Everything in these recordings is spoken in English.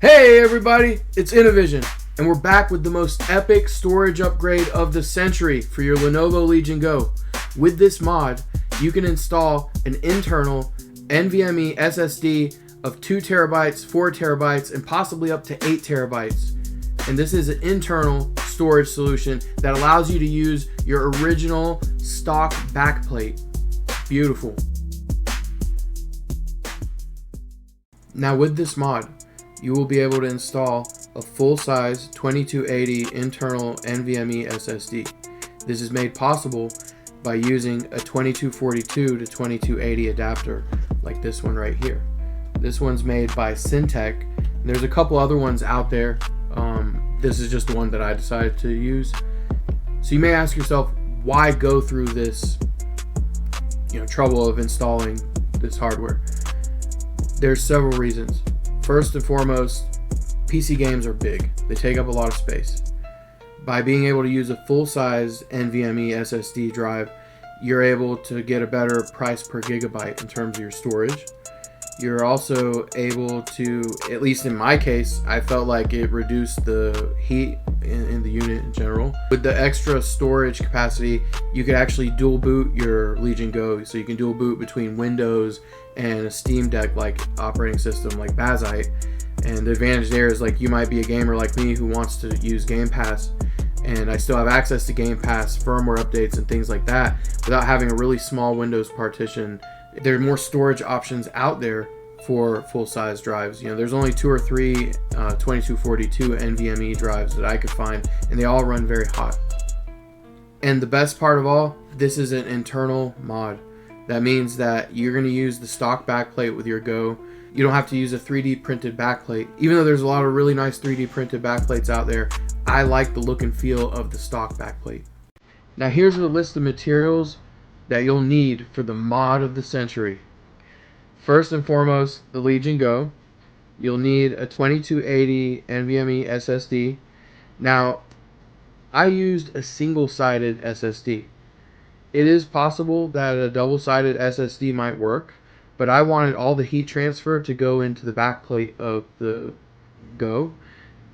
Hey everybody, it's Innovision, and we're back with the most epic storage upgrade of the century for your Lenovo Legion Go. With this mod, you can install an internal NVMe SSD of 2 terabytes, 4 terabytes, and possibly up to 8 terabytes. And this is an internal storage solution that allows you to use your original stock backplate. Beautiful. Now with this mod, you will be able to install a full-size 2280 internal NVMe SSD. This is made possible by using a 2242 to 2280 adapter like this one right here. This one's made by Syntec. There's a couple other ones out there. This is just the one that I decided to use. So you may ask yourself, why go through this trouble of installing this hardware? There's several reasons. First and foremost, PC games are big. They take up a lot of space. By being able to use a full-size NVMe SSD drive, you're able to get a better price per gigabyte in terms of your storage. You're also able to, at least in my case, I felt like it reduced the heat in the unit in general. With the extra storage capacity, you could actually dual boot your Legion Go. So you can dual boot between Windows and a Steam Deck like operating system like Backplate. And the advantage there is, like, you might be a gamer like me who wants to use Game Pass, and I still have access to Game Pass firmware updates and things like that without having a really small Windows partition. There are more storage options out there for full-size drives. There's only 2 or 3 2242 NVMe drives that I could find, and they all run very hot. And the best part of all, this is an internal mod. That means that you're going to use the stock backplate with your Go. You don't have to use a 3D printed backplate. Even though there's a lot of really nice 3D printed backplates out there, I like the look and feel of the stock backplate. Now here's a list of materials that you'll need for the mod of the century. First and foremost, the Legion Go. You'll need a 2280 NVMe SSD. Now, I used a single-sided SSD. It is possible that a double-sided SSD might work, but I wanted all the heat transfer to go into the backplate of the Go.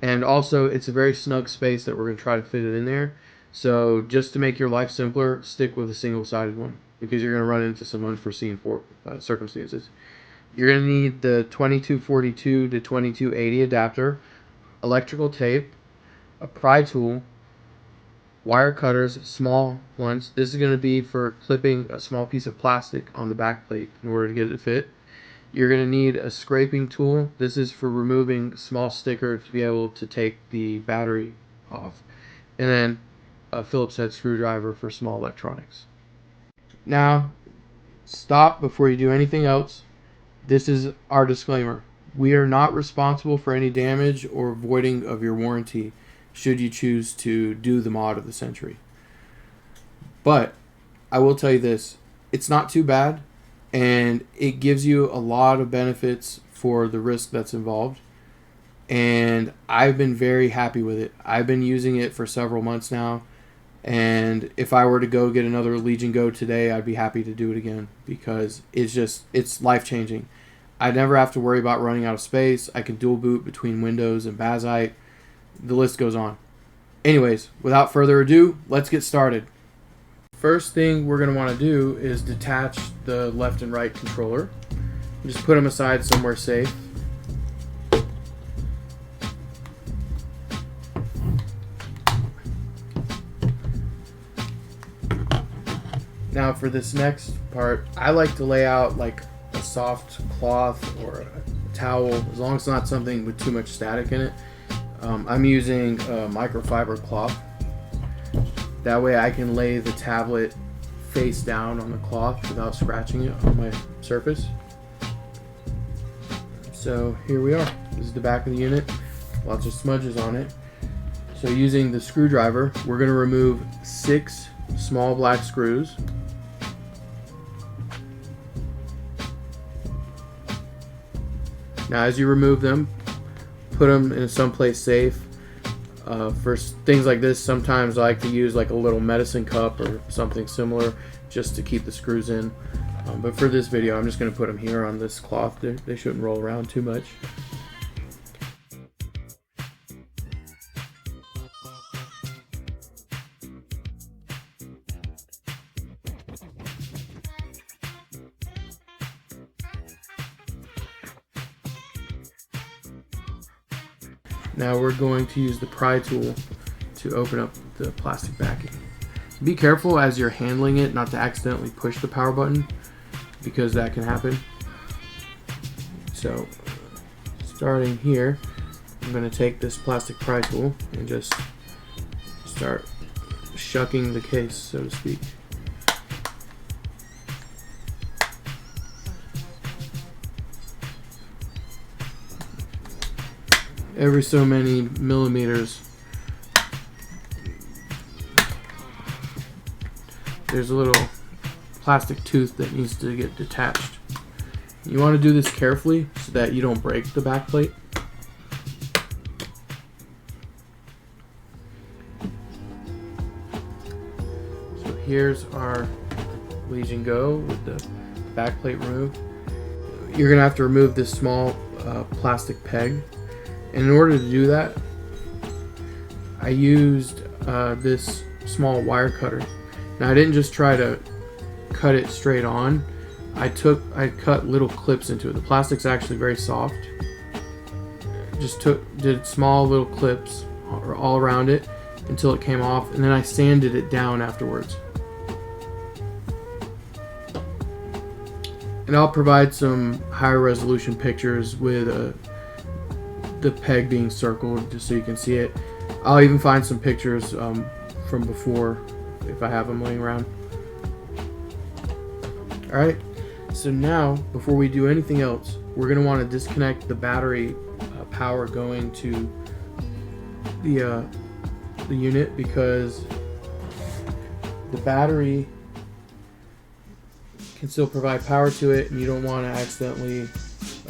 And also, it's a very snug space that we're going to try to fit it in there. So just to make your life simpler, stick with a single-sided one, because you're going to run into some unforeseen circumstances. You're going to need the 2242 to 2280 adapter, electrical tape, a pry tool, wire cutters, small ones. This is going to be for clipping a small piece of plastic on the backplate in order to get it to fit. You're going to need a scraping tool. This is for removing a small sticker to be able to take the battery off. And then a Phillips head screwdriver for small electronics. Now, stop before you do anything else. This is our disclaimer. We are not responsible for any damage or voiding of your warranty should you choose to do the mod of the century. But I will tell you this, it's not too bad, and it gives you a lot of benefits for the risk that's involved. And I've been very happy with it. I've been using it for several months now, and if I were to go get another Legion Go today, I'd be happy to do it again, because it's life-changing. I never have to worry about running out of space. I can dual boot between Windows and Backplate. The list goes on. Anyways, without further ado, let's get started. First thing we're going to want to do is detach the left and right controller. Just put them aside somewhere safe. Now for this next part, I like to lay out like a soft cloth or a towel, as long as it's not something with too much static in it. I'm using a microfiber cloth. That way I can lay the tablet face down on the cloth without scratching it on my surface. So here we are. This is the back of the unit. Lots of smudges on it. So using the screwdriver, we're going to remove 6 small black screws. Now as you remove them, put them in someplace safe. For things like this, sometimes I like to use like a little medicine cup or something similar just to keep the screws in. But for this video, I'm just going to put them here on this cloth. They shouldn't roll around too much. Now we're going to use the pry tool to open up the plastic backing. Be careful as you're handling it not to accidentally push the power button, because that can happen. So starting here, I'm going to take this plastic pry tool and just start shucking the case, so to speak. Every so many millimeters, there's a little plastic tooth that needs to get detached. You want to do this carefully so that you don't break the backplate. So here's our Legion Go with the backplate removed. You're going to have to remove this small plastic peg. And in order to do that, I used this small wire cutter. Now I didn't just try to cut it straight on. I cut little clips into it. The plastic's actually very soft. Did small little clips all around it until it came off, and then I sanded it down afterwards. And I'll provide some higher resolution pictures with the peg being circled, just so you can see it. I'll even find some pictures from before if I have them laying around. Alright, so now before we do anything else, we're going to want to disconnect the battery power going to the unit, because the battery can still provide power to it and you don't want to accidentally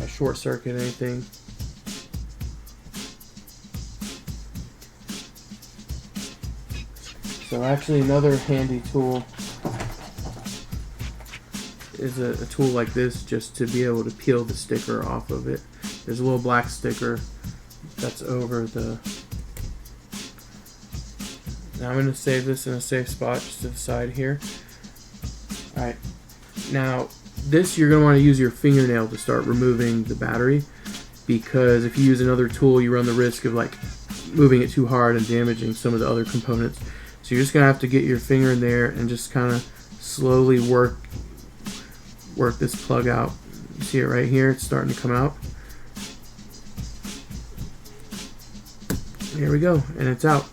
short circuit anything. So actually another handy tool is a tool like this, just to be able to peel the sticker off of it. There's a little black sticker that's over the... Now I'm going to save this in a safe spot just to the side here. Alright, now this you're going to want to use your fingernail to start removing the battery, because if you use another tool you run the risk of like moving it too hard and damaging some of the other components. So you're just going to have to get your finger in there and just kind of slowly work this plug out. You see it right here, it's starting to come out. There we go, and it's out.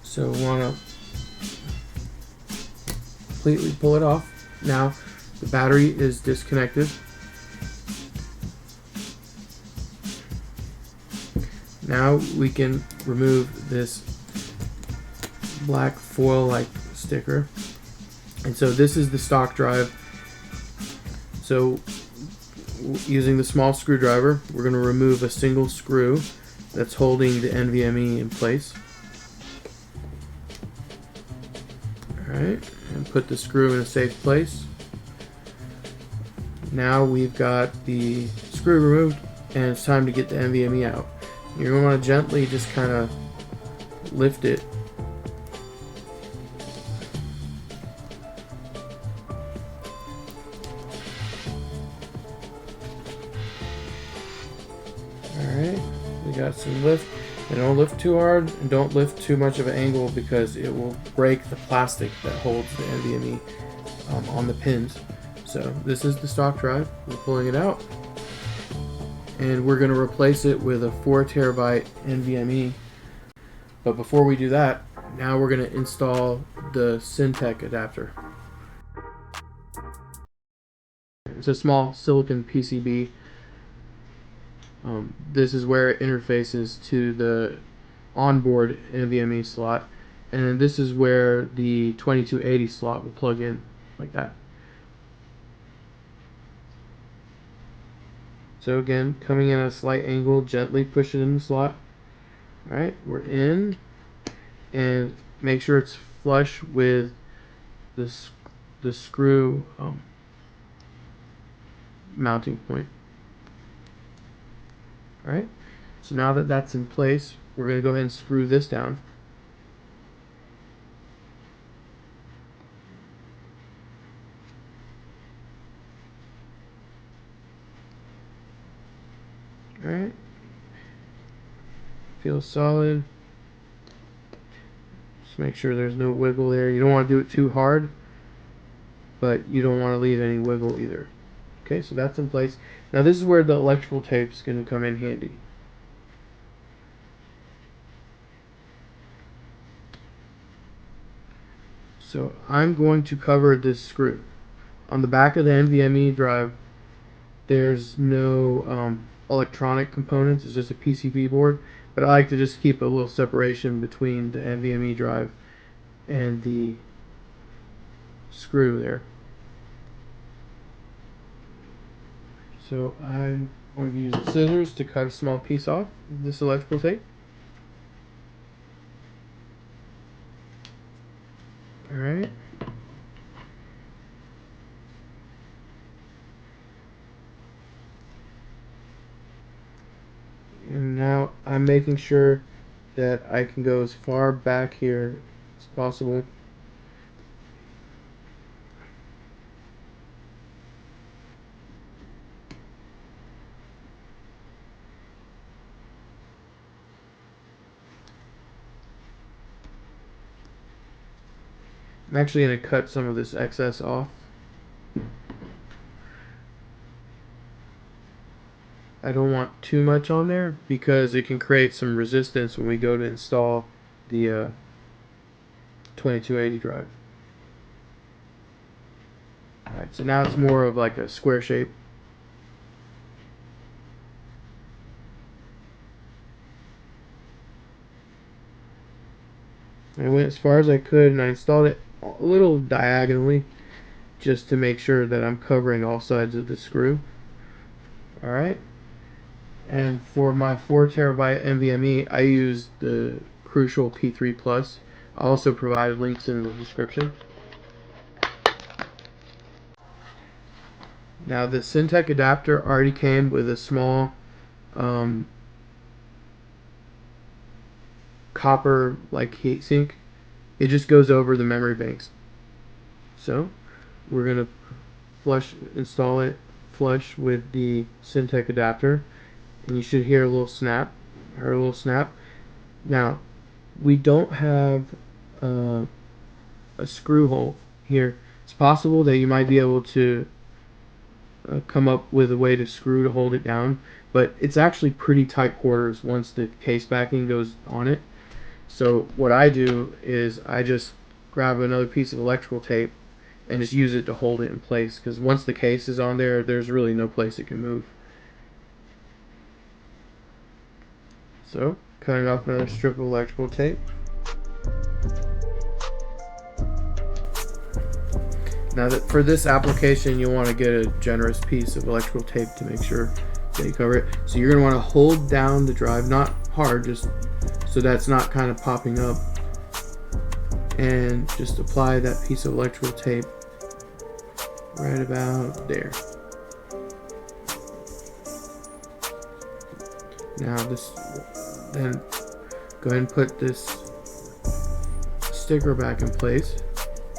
So we want to completely pull it off. Now the battery is disconnected. Now we can remove this black foil-like sticker. And so this is the stock drive. So using the small screwdriver, we're going to remove a single screw that's holding the NVMe in place. Alright, and put the screw in a safe place. Now we've got the screw removed, and it's time to get the NVMe out. You're going to want to gently just kind of lift it. Alright, we got some lift. And don't lift too hard, and don't lift too much of an angle, because it will break the plastic that holds the NVMe on the pins. So this is the stock drive. We're pulling it out, and we're going to replace it with a 4 terabyte NVMe. But before we do that, now we're going to install the Syntec adapter. It's a small silicon PCB. This is where it interfaces to the onboard NVMe slot, and then this is where the 2280 slot will plug in, like that. So again, coming in at a slight angle, gently push it in the slot. Alright, we're in, and make sure it's flush with the screw mounting point. Alright, so now that that's in place, we're going to go ahead and screw this down. Alright, feels solid. Just make sure there's no wiggle there. You don't want to do it too hard, but you don't want to leave any wiggle either. Okay, so that's in place. Now this is where the electrical tape is going to come in handy. So I'm going to cover this screw. On the back of the NVMe drive, there's no electronic components. It's just a PCB board. But I like to just keep a little separation between the NVMe drive and the screw there. So I'm going to use the scissors to cut a small piece off of this electrical tape. Alright. And now I'm making sure that I can go as far back here as possible. I'm actually going to cut some of this excess off. I don't want too much on there because it can create some resistance when we go to install the 2280 drive. Alright, so now it's more of like a square shape. I went as far as I could and I installed it a little diagonally just to make sure that I'm covering all sides of the screw. Alright. And for my 4TB NVMe, I used the Crucial P3 Plus. I'll also provide links in the description. Now the Syntec adapter already came with a small copper like heatsink. It just goes over the memory banks. So we're gonna install it flush with the Syntec adapter, and you should hear a little snap. Heard a little snap. Now we don't have a screw hole here. It's possible that you might be able to come up with a way to screw to hold it down, but it's actually pretty tight quarters once the case backing goes on it. So what I do is I just grab another piece of electrical tape and just use it to hold it in place, because once the case is on there, there's really no place it can move. So cutting off another strip of electrical tape. Now that for this application, you want to get a generous piece of electrical tape to make sure that you cover it. So you're going to want to hold down the drive, not hard, just so that's not kind of popping up, and just apply that piece of electrical tape right about there. Now then go ahead and put this sticker back in place.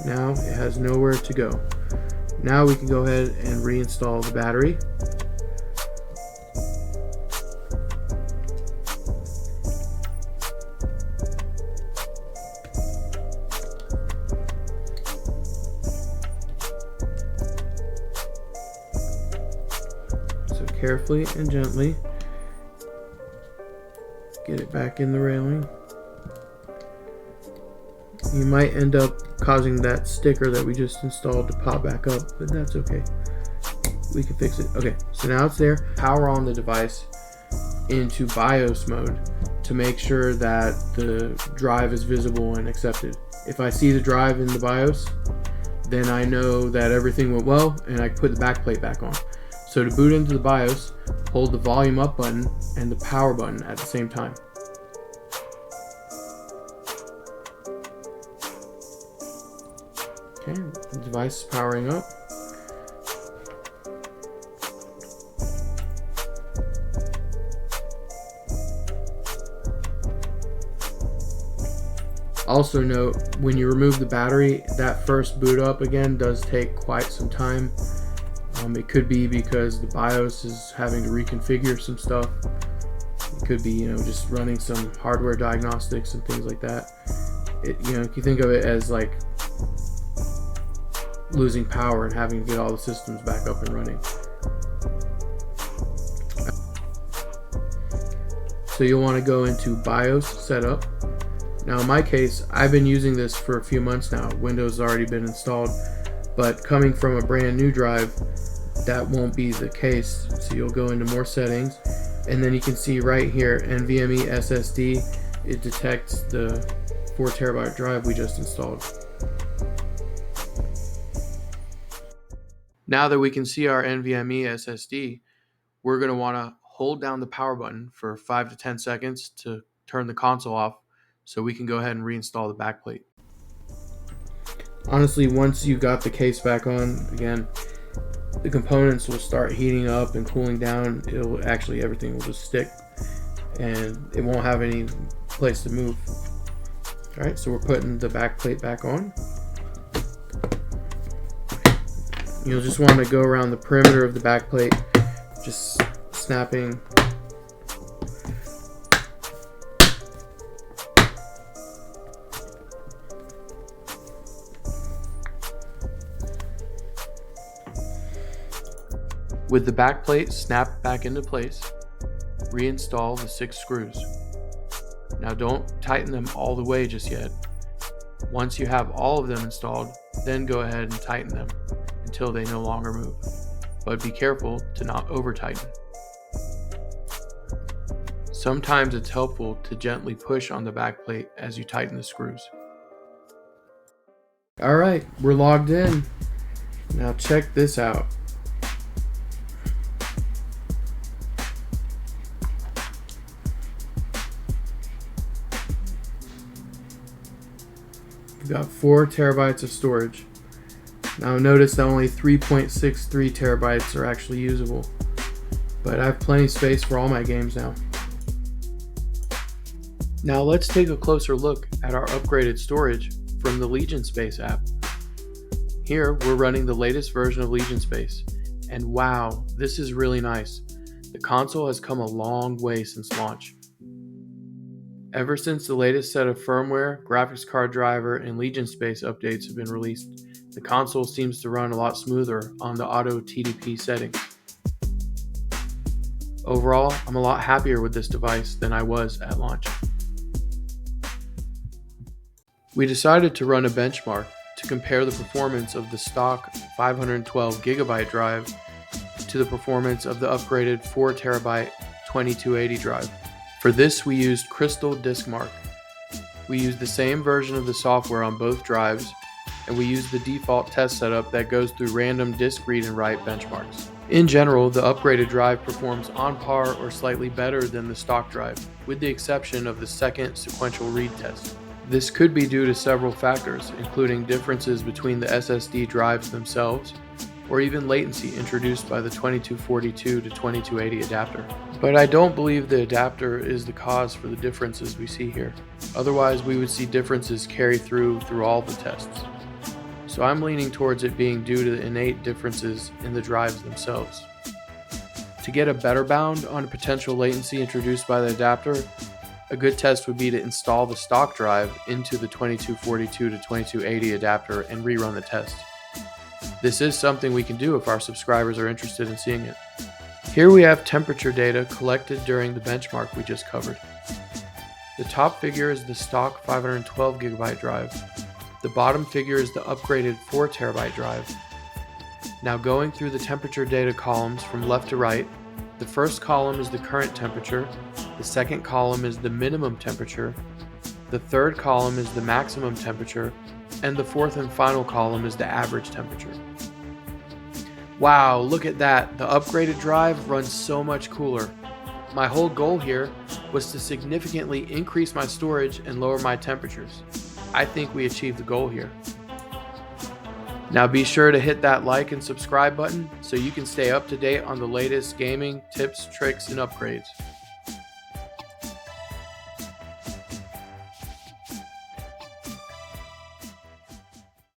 Now it has nowhere to go. Now we can go ahead and reinstall the battery. So carefully and gently get it back in the railing. You might end up causing that sticker that we just installed to pop back up, but that's okay. We can fix it. Okay, so now it's there. Power on the device into BIOS mode to make sure that the drive is visible and accepted. If I see the drive in the BIOS, then I know that everything went well and I can put the backplate back on. So to boot into the BIOS, hold the volume up button and the power button at the same time. Okay, the device is powering up. Also note, when you remove the battery, that first boot up again does take quite some time. It could be because the BIOS is having to reconfigure some stuff. It could be, just running some hardware diagnostics and things like that. If you think of it as like losing power and having to get all the systems back up and running. So you'll want to go into BIOS setup. Now in my case, I've been using this for a few months now. Windows has already been installed, but coming from a brand new drive, that won't be the case. So you'll go into more settings, and then you can see right here, NVMe SSD. It detects the 4 terabyte drive we just installed. Now that we can see our NVMe SSD, we're going to want to hold down the power button for 5 to 10 seconds to turn the console off so we can go ahead and reinstall the backplate. Honestly, once you got the case back on, again, the components will start heating up and cooling down. Everything will just stick and it won't have any place to move. Alright, so we're putting the backplate back on. You'll just want to go around the perimeter of the backplate, just snapping. With the backplate snapped back into place, reinstall the 6 screws. Now don't tighten them all the way just yet. Once you have all of them installed, then go ahead and tighten them until they no longer move. But be careful to not over tighten. Sometimes it's helpful to gently push on the backplate as you tighten the screws. Alright, we're logged in. Now check this out. We've got 4 terabytes of storage. Now notice that only 3.63 terabytes are actually usable, but I have plenty of space for all my games now. Now let's take a closer look at our upgraded storage from the Legion Space app. Here we're running the latest version of Legion Space, and wow, this is really nice. The console has come a long way since launch. Ever since the latest set of firmware, graphics card driver, and Legion Space updates have been released, the console seems to run a lot smoother on the auto TDP setting. Overall, I'm a lot happier with this device than I was at launch. We decided to run a benchmark to compare the performance of the stock 512GB drive to the performance of the upgraded 4TB 2280 drive. For this, we used Crystal DiskMark. We used the same version of the software on both drives, and we used the default test setup that goes through random disk read and write benchmarks. In general, the upgraded drive performs on par or slightly better than the stock drive, with the exception of the second sequential read test. This could be due to several factors, including differences between the SSD drives themselves, or even latency introduced by the 2242 to 2280 adapter. But I don't believe the adapter is the cause for the differences we see here. Otherwise, we would see differences carry through all the tests. So I'm leaning towards it being due to the innate differences in the drives themselves. To get a better bound on potential latency introduced by the adapter, a good test would be to install the stock drive into the 2242 to 2280 adapter and rerun the test. This is something we can do if our subscribers are interested in seeing it. Here we have temperature data collected during the benchmark we just covered. The top figure is the stock 512GB drive. The bottom figure is the upgraded 4TB drive. Now going through the temperature data columns from left to right, the first column is the current temperature, the second column is the minimum temperature, the third column is the maximum temperature, and the fourth and final column is the average temperature. Wow, look at that! The upgraded drive runs so much cooler. My whole goal here was to significantly increase my storage and lower my temperatures. I think we achieved the goal here. Now be sure to hit that like and subscribe button so you can stay up to date on the latest gaming tips, tricks, and upgrades.